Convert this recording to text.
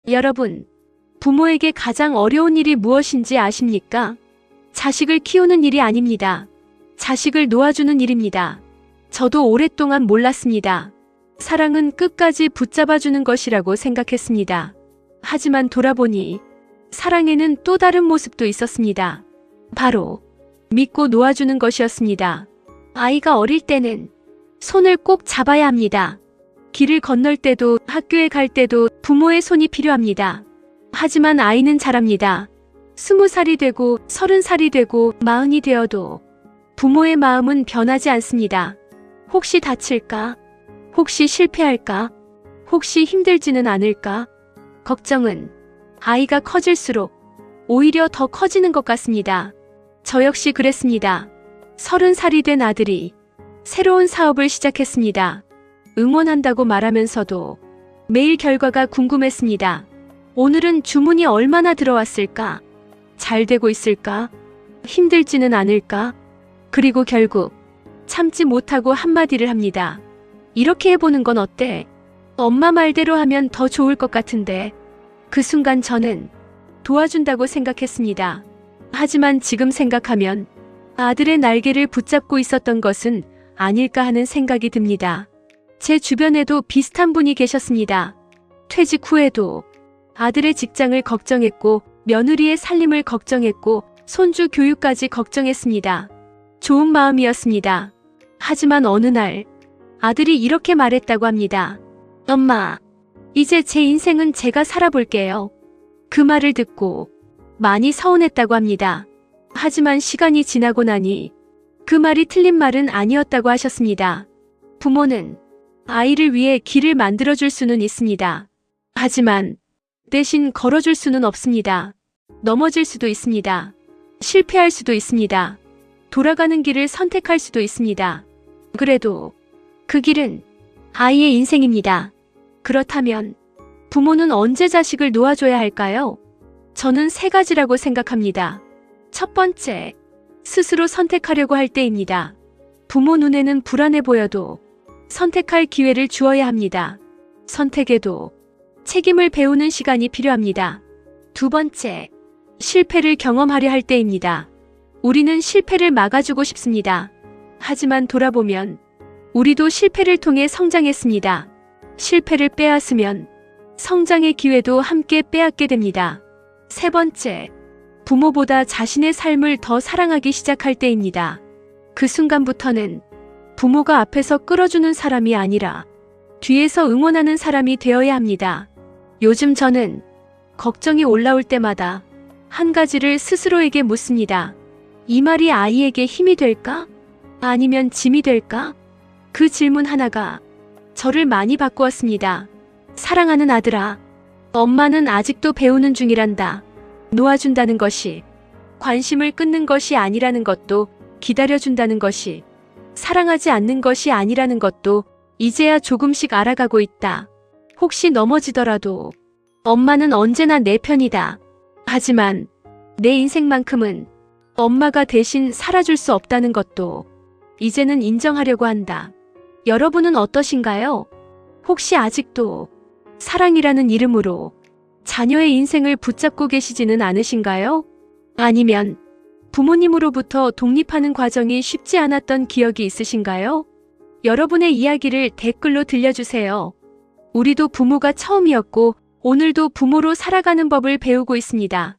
여러분, 부모에게 가장 어려운 일이 무엇인지 아십니까? 자식을 키우는 일이 아닙니다. 자식을 놓아주는 일입니다. 저도 오랫동안 몰랐습니다. 사랑은 끝까지 붙잡아주는 것이라고 생각했습니다. 하지만 돌아보니 사랑에는 또 다른 모습도 있었습니다. 바로 믿고 놓아주는 것이었습니다. 아이가 어릴 때는 손을 꼭 잡아야 합니다. 길을 건널 때도 학교에 갈 때도 부모의 손이 필요합니다. 하지만 아이는 자랍니다. 20살이 되고 30살이 되고 40이 되어도 부모의 마음은 변하지 않습니다. 혹시 다칠까? 혹시 실패할까? 혹시 힘들지는 않을까? 걱정은 아이가 커질수록 오히려 더 커지는 것 같습니다. 저 역시 그랬습니다. 30살이 된 아들이 새로운 사업을 시작했습니다. 응원한다고 말하면서도 매일 결과가 궁금했습니다. 오늘은 주문이 얼마나 들어왔을까? 잘 되고 있을까? 힘들지는 않을까? 그리고 결국 참지 못하고 한마디를 합니다. 이렇게 해보는 건 어때? 엄마 말대로 하면 더 좋을 것 같은데. 그 순간 저는 도와준다고 생각했습니다. 하지만 지금 생각하면 아들의 날개를 붙잡고 있었던 것은 아닐까 하는 생각이 듭니다. 제 주변에도 비슷한 분이 계셨습니다. 퇴직 후에도 아들의 직장을 걱정했고 며느리의 살림을 걱정했고 손주 교육까지 걱정했습니다. 좋은 마음이었습니다. 하지만 어느 날 아들이 이렇게 말했다고 합니다. 엄마, 이제 제 인생은 제가 살아볼게요. 그 말을 듣고 많이 서운했다고 합니다. 하지만 시간이 지나고 나니 그 말이 틀린 말은 아니었다고 하셨습니다. 부모는 아이를 위해 길을 만들어줄 수는 있습니다. 하지만 대신 걸어줄 수는 없습니다. 넘어질 수도 있습니다. 실패할 수도 있습니다. 돌아가는 길을 선택할 수도 있습니다. 그래도 그 길은 아이의 인생입니다. 그렇다면 부모는 언제 자식을 놓아줘야 할까요? 저는 3가지라고 생각합니다. 첫 번째, 스스로 선택하려고 할 때입니다. 부모 눈에는 불안해 보여도 선택할 기회를 주어야 합니다. 선택에도 책임을 배우는 시간이 필요합니다. 두 번째, 실패를 경험하려 할 때입니다. 우리는 실패를 막아주고 싶습니다. 하지만 돌아보면 우리도 실패를 통해 성장했습니다. 실패를 빼앗으면 성장의 기회도 함께 빼앗게 됩니다. 세 번째, 부모보다 자신의 삶을 더 사랑하기 시작할 때입니다. 그 순간부터는 부모가 앞에서 끌어주는 사람이 아니라 뒤에서 응원하는 사람이 되어야 합니다. 요즘 저는 걱정이 올라올 때마다 한 가지를 스스로에게 묻습니다. 이 말이 아이에게 힘이 될까? 아니면 짐이 될까? 그 질문 하나가 저를 많이 바꾸었습니다. 사랑하는 아들아, 엄마는 아직도 배우는 중이란다. 놓아준다는 것이 관심을 끊는 것이 아니라는 것도, 기다려준다는 것이 사랑하지 않는 것이 아니라는 것도 이제야 조금씩 알아가고 있다. 혹시 넘어지더라도 엄마는 언제나 내 편이다. 하지만 내 인생만큼은 엄마가 대신 살아줄 수 없다는 것도 이제는 인정하려고 한다. 여러분은 어떠신가요? 혹시 아직도 사랑이라는 이름으로 자녀의 인생을 붙잡고 계시지는 않으신가요? 아니면 부모님으로부터 독립하는 과정이 쉽지 않았던 기억이 있으신가요? 여러분의 이야기를 댓글로 들려주세요. 우리도 부모가 처음이었고 오늘도 부모로 살아가는 법을 배우고 있습니다.